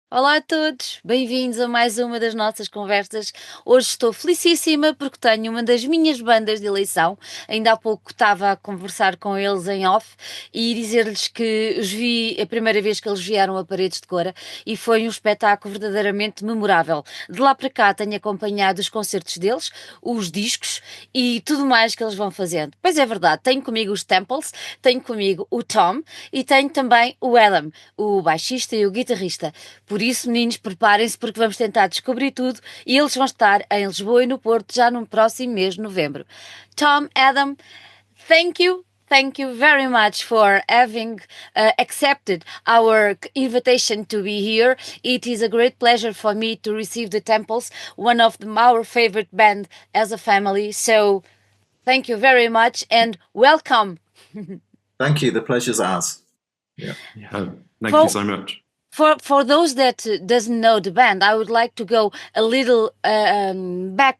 Olá a todos, bem-vindos a mais uma das nossas conversas. Hoje estou felicíssima porque tenho uma das minhas bandas de eleição. Ainda há pouco estava a conversar com eles em off e dizer-lhes que os vi a primeira vez que eles vieram a Paredes de Cora e foi um espetáculo verdadeiramente memorável. De lá para cá tenho acompanhado os concertos deles, os discos e tudo mais que eles vão fazendo. Pois é verdade, tenho comigo os Temples, tenho comigo o Tom e tenho também o Adam, o baixista e o guitarrista. Por isso, meninos, preparem-se porque vamos tentar descobrir tudo e eles vão estar em Lisboa e no Porto já no próximo mês de novembro. Tom, Adam, thank you very much for having accepted our invitation to be here. It is a great pleasure for me to receive the Temples, one of our favorite band as a family. So, thank you very much and welcome. Thank you. The pleasure's ours. Yeah, thank you so much. For those that doesn't know the band, I would like to go a little back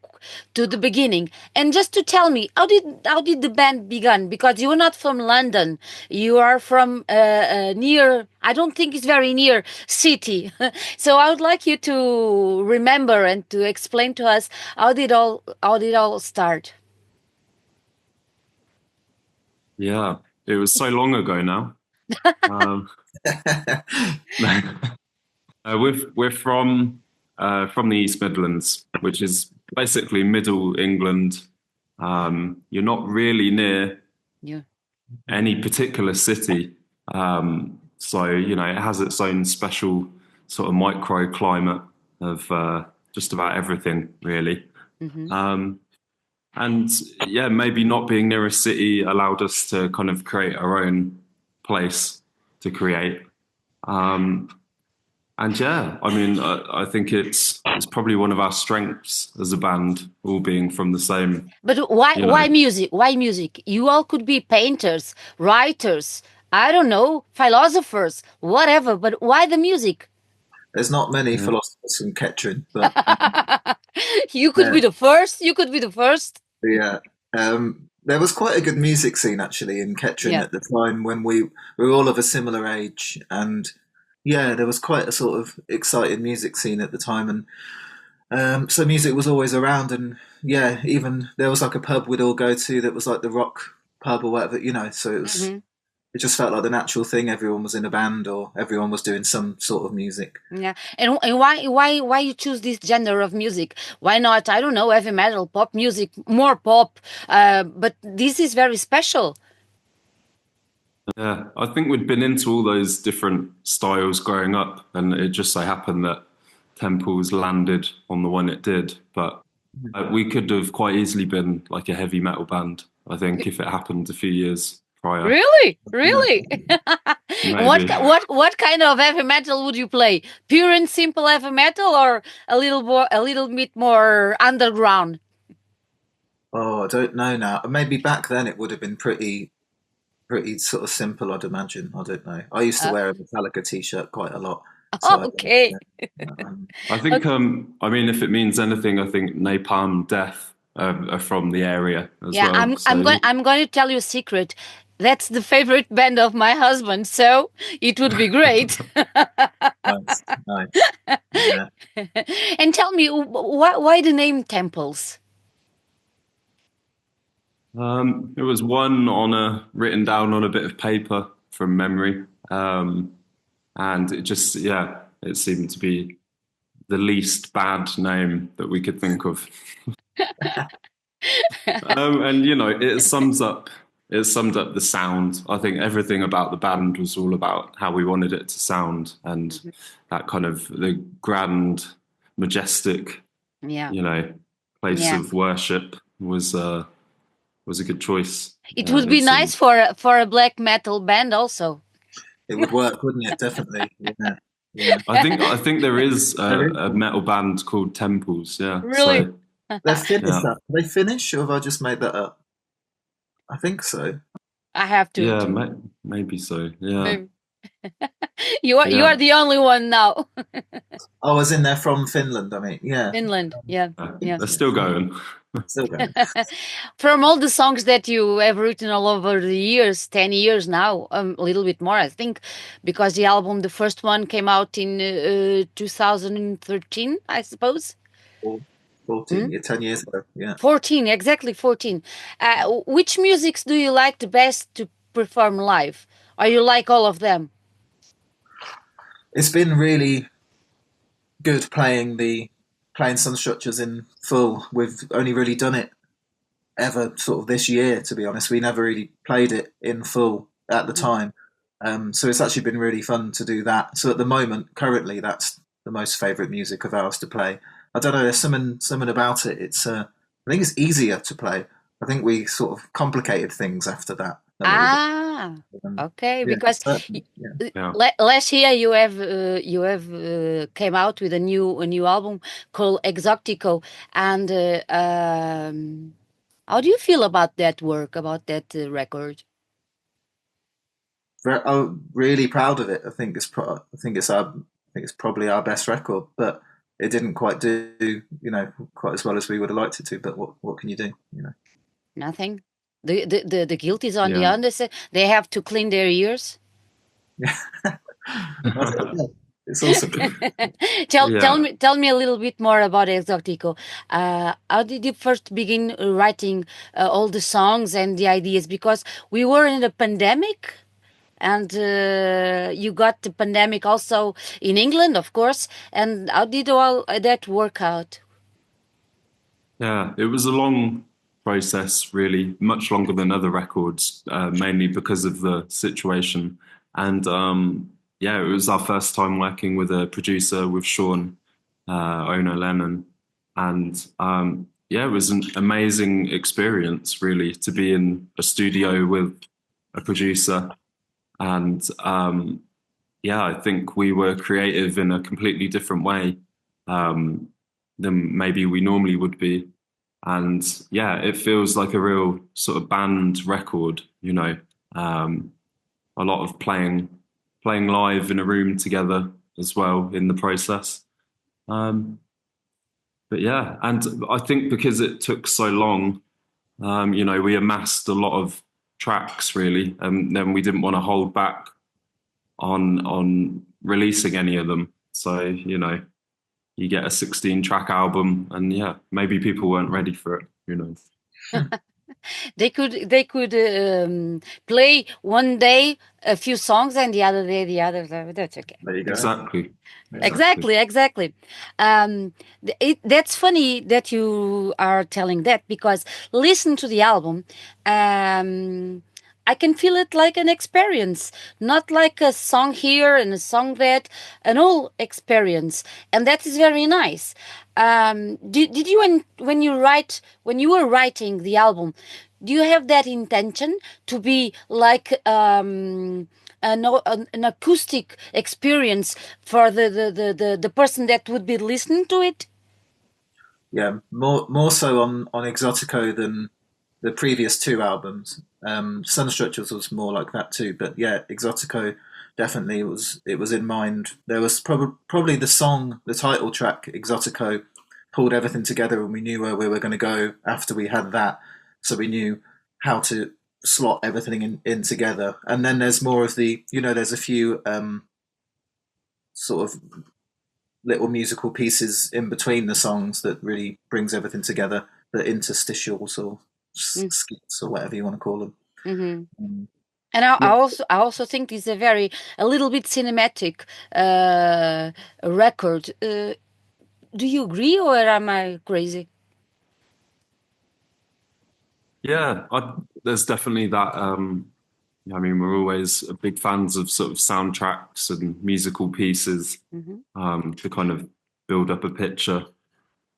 to the beginning and just to tell me how did the band begin? Because you are not from London, you are from near. I don't think it's very near city, so I would like you to remember and to explain to us how did all start. Yeah, it was so long ago now. Um, we're from the East Midlands, which is basically Middle England. You're not really near Yeah. any particular city, so it has its own special sort of microclimate of just about everything, really. Mm-hmm. And yeah, maybe not being near a city allowed us to kind of create our own place to create. And yeah, I mean, I think it's probably one of our strengths as a band, all being from the same. But why music? Why music? You all could be painters, writers, I don't know, philosophers, whatever, but why the music? There's not many philosophers from Kettering, but You could be the first. You could be the first. yeah, there was quite a good music scene actually in Kettering Yeah. at the time when we were all of a similar age, and yeah, there was quite a sort of exciting music scene at the time, and so music was always around, and yeah, even there was like a pub we'd all go to that was like the rock pub or whatever, so it was. Mhm. It just felt like the natural thing. Everyone was in a band or everyone was doing some sort of music. Yeah. And why you choose this genre of music? Why not, I don't know, heavy metal, pop music, more pop? But this is very special. Yeah, I think we'd been into all those different styles growing up, and it just so happened that Temples landed on the one it did. But we could have quite easily been like a heavy metal band, I think, if it happened a few years prior. Really? Really? Maybe. What kind of heavy metal would you play? Pure and simple heavy metal or a little bit more underground? Oh, I don't know now. Maybe back then it would have been pretty sort of simple, I'd imagine. I don't know. I used to wear a Metallica t-shirt quite a lot. So Okay. I think, I mean, if it means anything, I think Napalm Death are from the area as Yeah, well. I'm going to tell you a secret. That's the favorite band of my husband, so it would be great. nice. Yeah. And tell me, why the name Temples? It was one written down on a bit of paper from memory, and it just it seemed to be the least bad name that we could think of. And it summed up the sound. I think everything about the band was all about how we wanted it to sound, and that kind of the grand, majestic, place of worship was a good choice. It would be nice for a black metal band also. It would work, wouldn't it? Definitely. Yeah. I think there is a metal band called Temples. Yeah. Really? So, They're Finnish. Are they Finnish, or have I just made that up? I think so. I have to. Yeah, maybe so. Yeah. Maybe. You are the only one now. Oh, as in they're from Finland. I mean, yeah. Finland. Yeah. They're still going. Still going. From all the songs that you have written all over the years, 10 years now, a little bit more, I think, because the album, the first one came out in 2013, I suppose. 14, yeah, 10 years ago, yeah. 14, exactly 14. Which musics do you like the best to perform live? Or you like all of them? It's been really good playing Sun Structures in full. We've only really done it ever sort of this year, to be honest. We never really played it in full at the time. So it's actually been really fun to do that. So at the moment, currently, that's the most favourite music of ours to play. I don't know, there's something about it. I think it's easier to play. I think we sort of complicated things after that. Okay, yeah, because Yeah. last year you have came out with a new album called Exotico, and how do you feel about that work, about that record? I'm really proud of it. I think it's probably our best record, but it didn't quite do quite as well as we would have liked it to. But what can you do? Nothing. The guilt is on the Yeah. others. They have to clean their ears. It's awesome. Tell me a little bit more about Exotico. How did you first begin writing all the songs and the ideas? Because we were in a pandemic, and you got the pandemic also in England, of course. And how did all that work out? Yeah, it was a long process, really, much longer than other records, mainly because of the situation. And yeah, it was our first time working with a producer, with Sean Ono Lennon. And yeah, it was an amazing experience, really, to be in a studio with a producer. And yeah, I think we were creative in a completely different way than maybe we normally would be. And yeah, it feels like a real sort of band record, a lot of playing live in a room together as well in the process. But yeah, and I think because it took so long, we amassed a lot of tracks really, and then we didn't want to hold back on releasing any of them. So, you get a 16-track album, and yeah, maybe people weren't ready for it. Who knows? They could play one day a few songs and the other day the others. That's okay. There you go. Exactly. That's funny that you are telling that, because listen to the album. I can feel it like an experience, not like a song here and a song that, an whole experience, and that is very nice. Did you when you were writing the album, do you have that intention to be like an acoustic experience for the person that would be listening to it? Yeah, more so on Exotico than the previous two albums. Sun Structures was more like that too, but yeah, Exotico definitely it was in mind. There was probably the title track, Exotico, pulled everything together, and we knew where we were going to go after we had that, so we knew how to slot everything in together. And then there's more of there's a few sort of little musical pieces in between the songs that really brings everything together, the interstitials or skits or whatever you want to call them. Mm-hmm. And I also think it's a little bit cinematic record. Do you agree, or am I crazy? Yeah, there's definitely that. We're always big fans of sort of soundtracks and musical pieces to kind of build up a picture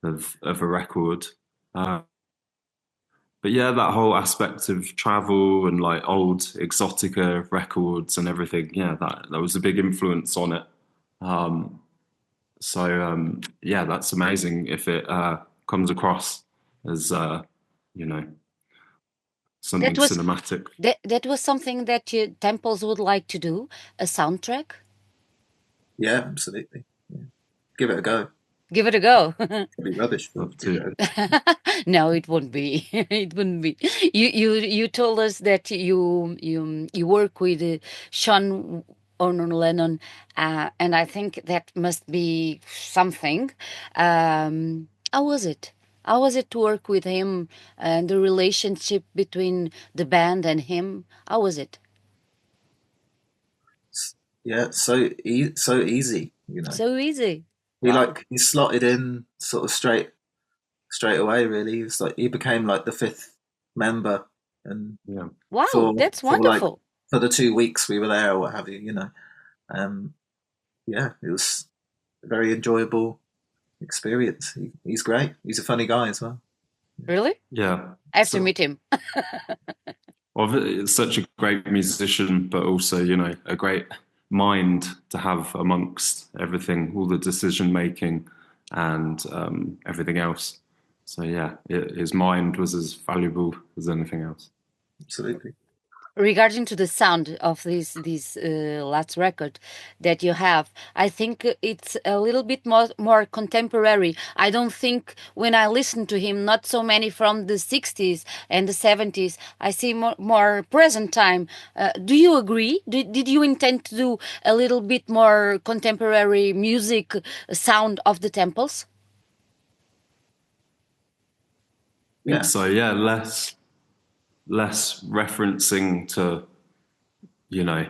of a record. But yeah, that whole aspect of travel and like old Exotica records and everything, yeah, that was a big influence on it. Yeah, that's amazing if it comes across as something cinematic. That was something that Temples would like to do, a soundtrack? Yeah, absolutely. Yeah. Give it a go. Give it a go. It'd be rubbish. Love to. No, it won't be. It wouldn't be. You told us that you work with Sean Lennon, and I think that must be something. How was it? How was it to work with him and the relationship between the band and him? How was it? Yeah, so easy, you know. So easy. He Wow. he slotted in sort of straight away. Really, he was like he became like the fifth member, and Yeah. Wow, that's wonderful. for the 2 weeks we were there or what have you, you know. Yeah, it was a very enjoyable experience. He's great. He's a funny guy as well. Really? Yeah. I have to meet him. Well, it's such a great musician, but also, you know, a great mind to have amongst everything, all the decision making and everything else. So yeah, his mind was as valuable as anything else. Absolutely. Regarding to the sound of this last record that you have, I think it's a little bit more contemporary. I don't think when I listen to him, not so many from the 60s and the 70s, I see more present time. Do you agree? Did you intend to do a little bit more contemporary music sound of the temples? I think so, yeah, less referencing to, you know,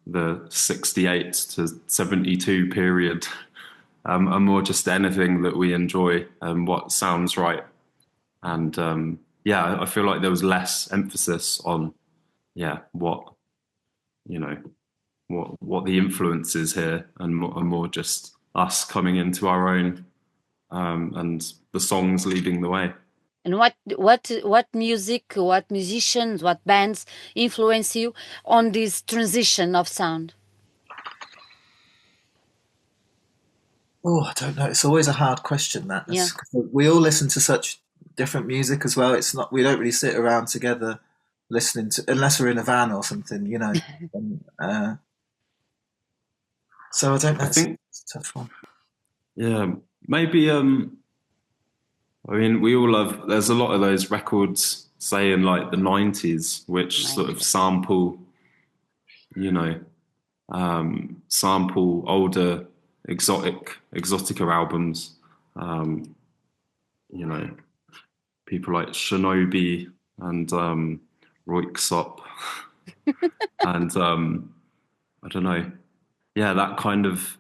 the 68 to 72 period, and more just anything that we enjoy and what sounds right. And yeah, I feel like there was less emphasis on, yeah, what, you know, what the influence is here, and more just us coming into our own, and the songs leading the way. And what music, what musicians, what bands influence you on this transition of sound? Oh, I don't know. It's always a hard question. That Yeah. we all listen to such different music as well. It's not we don't really sit around together listening to unless we're in a van or something, you know. And, so I don't know. I think it's a tough one. Yeah, maybe. I mean, we all love. There's a lot of those records, say in like the '90s, which sort of sample, you know, sample older exotica albums. You know, people like Shinobi and Royksop, and I don't know. Yeah, that kind of.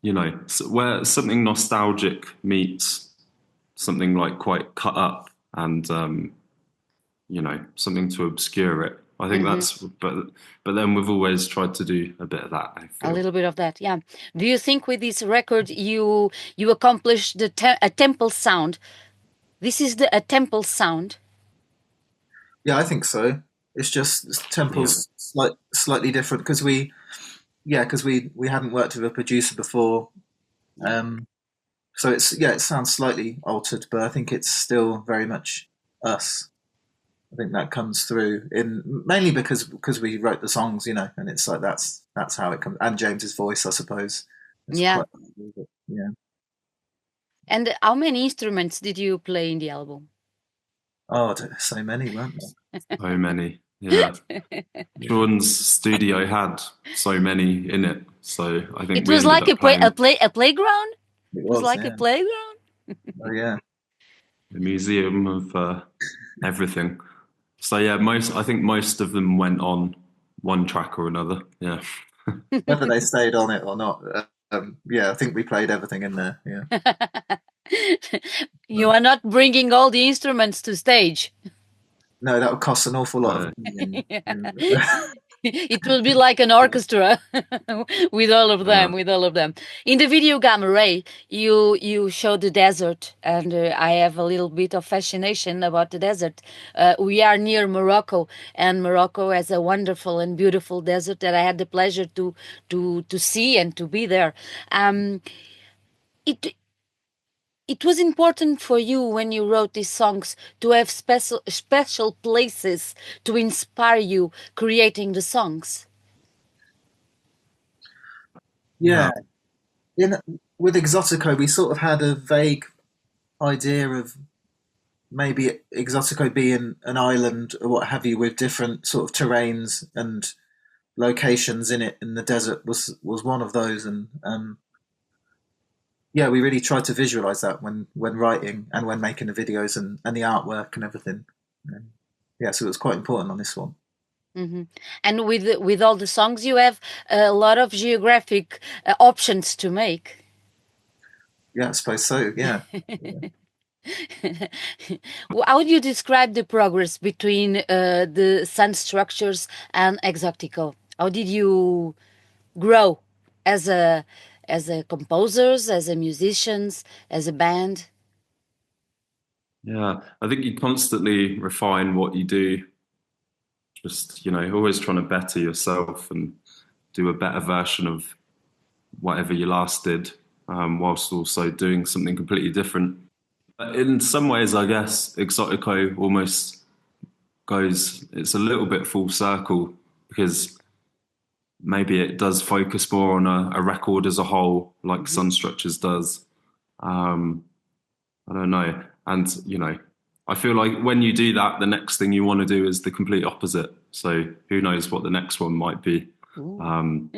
You know, where something nostalgic meets something like quite cut up, and you know, something to obscure it. I think that's, but then we've always tried to do a bit of that. I feel. A little bit of that, yeah. Do you think with this record you accomplished a temple sound? This is a temple sound. Yeah, I think so. It's just temple's slightly different because we hadn't worked with a producer before, so it sounds slightly altered, but I think it's still very much us. I think that comes through in mainly because we wrote the songs, you know, and it's like that's how it comes, and James's voice, I suppose. Yeah. Yeah. And how many instruments did you play in the album? Oh, so many, weren't there? So many. Yeah. Sean's studio had so many in it, so I think it was like a playground. It was like a playground. Oh yeah. A museum of everything. So yeah, I think most of them went on one track or another. Yeah. Whether they stayed on it or not, yeah, I think we played everything in there. Yeah. You are not bringing all the instruments to stage. No, that would cost an awful lot. It will be like an orchestra with all of them. In the video Gamma Ray, you show the desert, and I have a little bit of fascination about the desert. We are near Morocco, and Morocco has a wonderful and beautiful desert that I had the pleasure to see and to be there. It was important for you when you wrote these songs to have special places to inspire you creating the songs. Yeah. With Exotico, we sort of had a vague idea of maybe Exotico being an island or what have you, with different sort of terrains and locations in it. And the desert was one of those, and yeah, we really tried to visualize that when writing and when making the videos and the artwork and everything. Yeah, so it was quite important on this one. Mm-hmm. And with all the songs, you have a lot of geographic options to make. Yeah, I suppose so. Yeah. How would you describe the progress between the Sun Structures and Exotico? How did you grow as a composers, as a musicians, as a band? Yeah, I think you constantly refine what you do. Just, always trying to better yourself and do a better version of whatever you last did, whilst also doing something completely different. But in some ways, I guess Exotico almost it's a little bit full circle, because maybe it does focus more on a record as a whole, like Sun Structures does. I don't know. And, I feel like when you do that, the next thing you want to do is the complete opposite. So who knows what the next one might be. But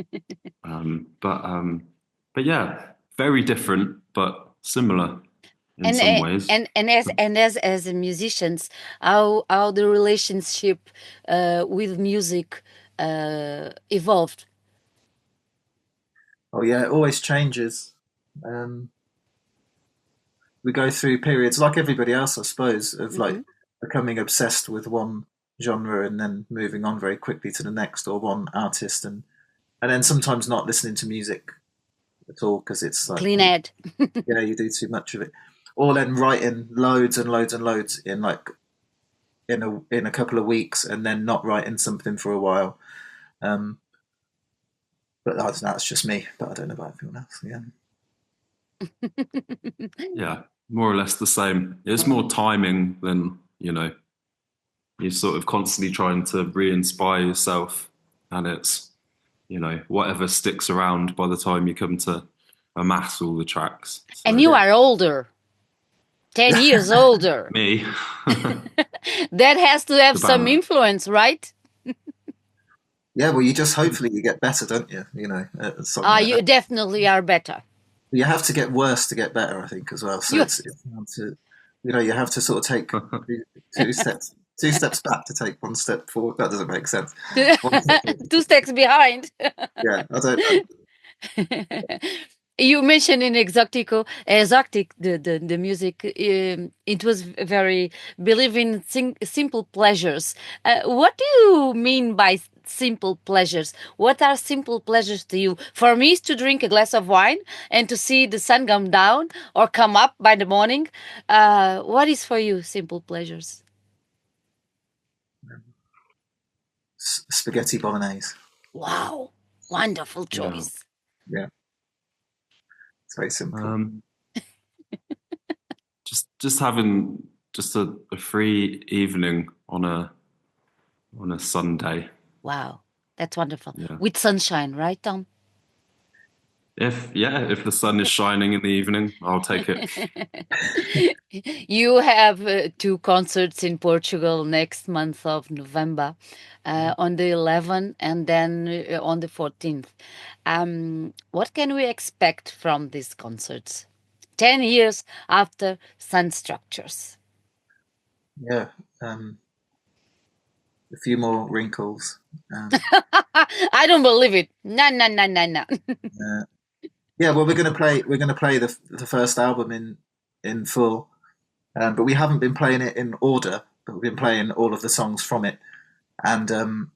yeah, very different, but similar in some ways. And as a musicians, how the relationship with music evolved. Oh yeah, it always changes. We go through periods like everybody else, I suppose, of like becoming obsessed with one genre and then moving on very quickly to the next, or one artist, and then sometimes not listening to music at all because it's like Clean ed. yeah, you do too much of it, or then writing loads and loads and loads in like in a couple of weeks, and then not writing something for a while. But that's just me. But I don't know about everyone else. Yeah. Yeah, more or less the same. It's more timing than, you're sort of constantly trying to re-inspire yourself, and it's, whatever sticks around by the time you come to amass all the tracks. So, and you are older, 10 years older. Me. That has to have some influence, right? Yeah, well, you just hopefully you get better, don't you? You definitely are better. You have to get worse to get better, I think, as well. So it's hard to, you have to sort of take two steps back to take one step forward. That doesn't make sense. 2 steps behind. Yeah, I don't know. You mentioned in Exotic, the music, it was very believe in simple pleasures. What do you mean by simple pleasures? What are simple pleasures to you? For me, it's to drink a glass of wine and to see the sun come down or come up by the morning. What is for you simple pleasures? Spaghetti bolognese. Wow, wonderful choice. Yeah. It's very simple. Just having just a free evening on a Sunday. Wow, that's wonderful. Yeah. With sunshine, right, Tom? If the sun is shining in the evening, I'll take it. You have 2 concerts in Portugal next month of November, on the 11th and then on the 14th. What can we expect from these concerts? 10 years after Sun Structures. Yeah. A few more wrinkles. I don't believe it. No. Yeah, well, we're going to play the first album in full, but we haven't been playing it in order. But we've been playing all of the songs from it, and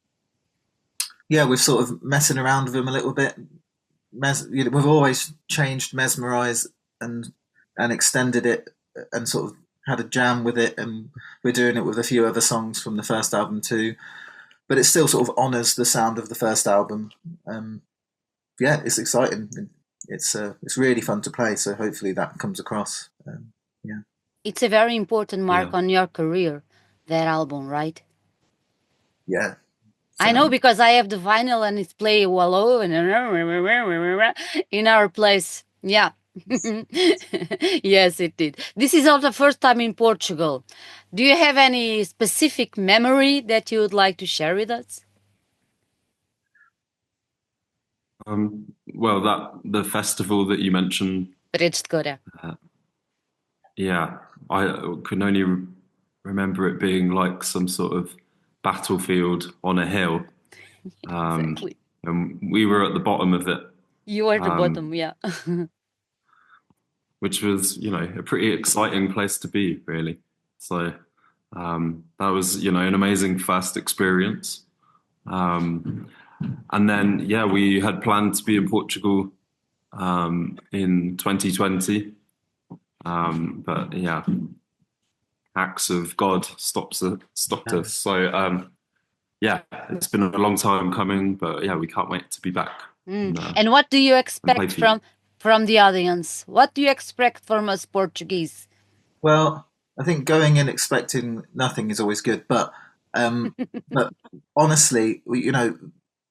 yeah, we've sort of messing around with them a little bit. We've always changed Mesmerize and extended it and sort of had a jam with it, and we're doing it with a few other songs from the first album too. But it still sort of honours the sound of the first album. Yeah, it's exciting. It's really fun to play. So hopefully that comes across. Yeah, it's a very important mark on your career, that album, right? Yeah. I know, because I have the vinyl and it's played all over in our place. Yeah. Yes, it did. This is not the first time in Portugal. Do you have any specific memory that you would like to share with us? Well, the festival that you mentioned, Destacou. yeah, I can only remember it being like some sort of battlefield on a hill, Exactly. and we were at the bottom of it, You are the bottom, yeah. which was, a pretty exciting place to be, really. So that was, an amazing first experience. And then, yeah, we had planned to be in Portugal in 2020. But yeah, acts of God stopped us. So yeah, it's been a long time coming, but yeah, we can't wait to be back. And what do you expect from the audience? What do you expect from us Portuguese? Well, I think going in expecting nothing is always good, but honestly,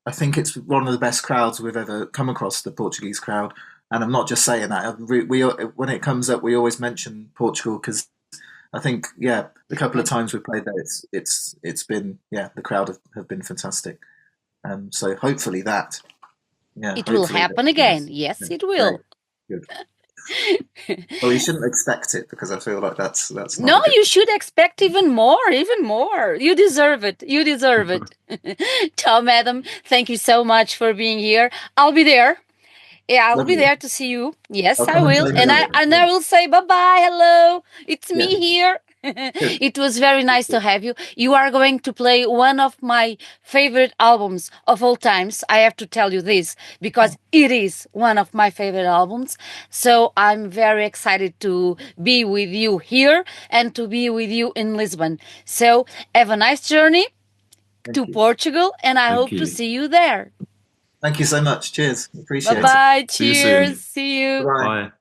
I think it's one of the best crowds we've ever come across, the Portuguese crowd. And I'm not just saying that. We when it comes up, we always mention Portugal because I think, yeah, the couple of times we played there, it's been, yeah, the crowd have been fantastic. So hopefully that, yeah, it will happen again. Yes, it will. Good. Well, you shouldn't expect it because I feel like that's not no. You should expect even more. You deserve it. You deserve it. Tom, Adam, thank you so much for being here. I'll be there. Yeah, I'll be there to see you. Yes, I will. And I will say bye-bye, hello. It's me here. It was very nice to have you. You are going to play one of my favorite albums of all times. I have to tell you this because it is one of my favorite albums. So I'm very excited to be with you here and to be with you in Lisbon. So have a nice journey to Portugal, and I hope to see you there. Thank you so much. Cheers. Appreciate it. Bye-bye. Cheers. See you. Bye.